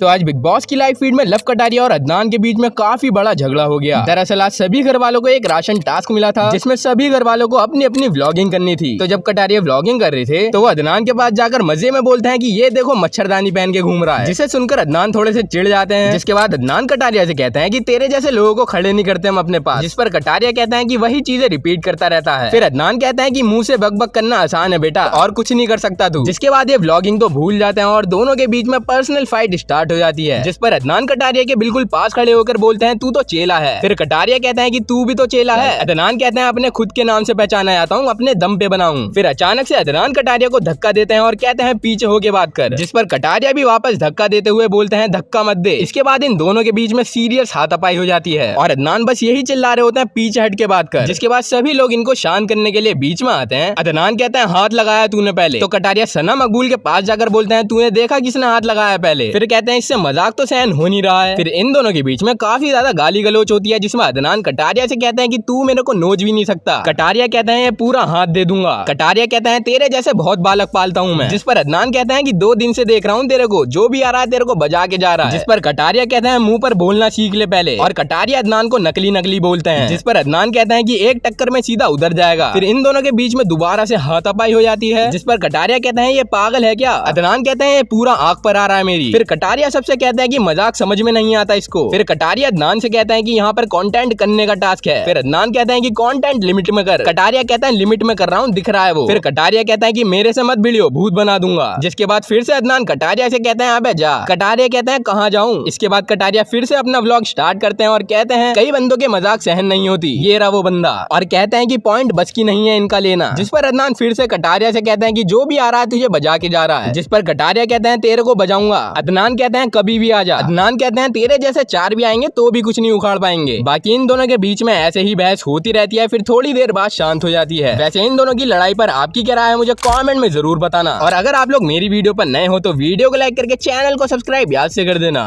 तो आज big boss की लाइव फीड में लव कटारिया और अदनान के बीच में काफी बड़ा झगड़ा हो गया। दरअसल आज सभी घर वालों को एक राशन टास्क मिला था जिसमें सभी घर वालों को अपनी अपनी व्लॉगिंग करनी थी। तो जब कटारिया व्लॉगिंग कर रहे थे तो वो अदनान के पास जाकर मजे में बोलते हैं कि ये देखो मच्छरदानी पहन के घूम रहा है, जिसे सुनकर अदनान थोड़े से चिढ़ जाते हैं। जिसके बाद अदनान कटारिया से कहते हैं कि तेरे जैसे लोगों को खड़े नहीं करते हम अपने पास, जिस पर कटारिया कहते हैं कि वही चीजें रिपीट करता रहता है। फिर अदनान कहते हैं कि मुंह से बक बक करना आसान है बेटा और कुछ नहीं कर सकता तू। जिसके बाद ये व्लॉगिंग तो भूल जाते हैं और दोनों के बीच में पर्सनल फाइट स्टार्ट हो जाती है, जिस पर अदनान कटारिया के बिल्कुल पास खड़े होकर बोलते हैं तू तो चेला है। फिर कटारिया कहते हैं कि तू भी तो चेला है। अदनान कहते हैं अपने खुद के नाम से पहचाना जाता हूँ, अपने दम पे बनाऊं। फिर अचानक से अदनान कटारिया को धक्का देते हैं और कहते हैं पीछे होके बात कर, जिस पर कटारिया भी वापस धक्का देते हुए बोलते हैं धक्का मत दे। इसके बाद इन दोनों के बीच में सीरियस हाथापाई हो जाती है और अदनान बस यही चिल्ला रहे होते हैं पीछे हट के बात कर। जिसके बाद सभी लोग इनको शांत करने के लिए बीच में आते हैं। अदनान कहते हैं हाथ लगाया तूने पहले, तो कटारिया सना मकबूल के पास जाकर बोलते हैं तूने देखा किसने हाथ लगाया पहले। फिर कहते हैं इससे मजाक तो सहन हो नहीं रहा है। फिर इन दोनों के बीच में काफी ज्यादा गाली गलोच होती है, जिसमें अदनान कटारिया से कहते हैं कि तू मेरे को नोच भी नहीं सकता। कटारिया कहते हैं ये पूरा हाथ दे दूंगा। कटारिया कहते हैं तेरे जैसे बहुत बालक पालता हूँ मैं। जिस पर अदनान कहते हैं कि 2 दिन से देख रहा हूँ तेरे को, जो भी आ रहा है तेरे को बजा के जा रहा है। जिस पर कटारिया कहते हैं मुंह पर बोलना सीख ले पहले, और कटारिया अदनान को नकली नकली बोलते हैं। जिस पर अदनान कहते हैं कि एक टक्कर में सीधा उधर जाएगा। फिर इन दोनों के बीच में दोबारा से हाथापाई हो जाती है, जिस पर कटारिया कहते हैं ये पागल है क्या। अदनान कहते हैं ये पूरा आंख पर आ रहा है मेरी। फिर कटारिया सबसे कहते हैं कि मजाक समझ में नहीं आता इसको। फिर कटारिया अदनान से कहता है कि यहाँ पर कंटेंट करने का टास्क है। फिर अदनान कहते हैं कि कंटेंट लिमिट में कर। कटारिया कहता है लिमिट में कर रहा हूँ, दिख रहा है वो। फिर कटारिया कहता है कि मेरे से मत भिड़ियो, भूत बना दूंगा। जिसके बाद फिर से अदनान कटारिया से कहते हैं अबे जा। कटारिया कहते हैं कहाँ जाऊँ। इसके बाद कटारिया फिर से अपना व्लॉग स्टार्ट करते हैं और कहते हैं कई बंदों के मजाक सहन नहीं होती, ये रहा वो बंदा, और कहते हैं कि पॉइंट बच की नहीं है इनका लेना। जिस पर अदनान फिर से कटारिया से कहते हैं कि जो भी आ रहा है तुझे बजा के जा रहा है। जिस पर कटारिया कहते हैं तेरे को बजाऊंगा। अदनान कहते हैं कभी भी आ जा। अदनान कहते हैं तेरे जैसे 4 भी आएंगे तो भी कुछ नहीं उखाड़ पाएंगे। बाकी इन दोनों के बीच में ऐसे ही बहस होती रहती है, फिर थोड़ी देर बाद शांत हो जाती है। वैसे इन दोनों की लड़ाई पर आपकी क्या राय है मुझे कमेंट में जरूर बताना, और अगर आप लोग मेरी वीडियो पर नए हो तो वीडियो को लाइक करके चैनल को सब्सक्राइब याद से कर देना।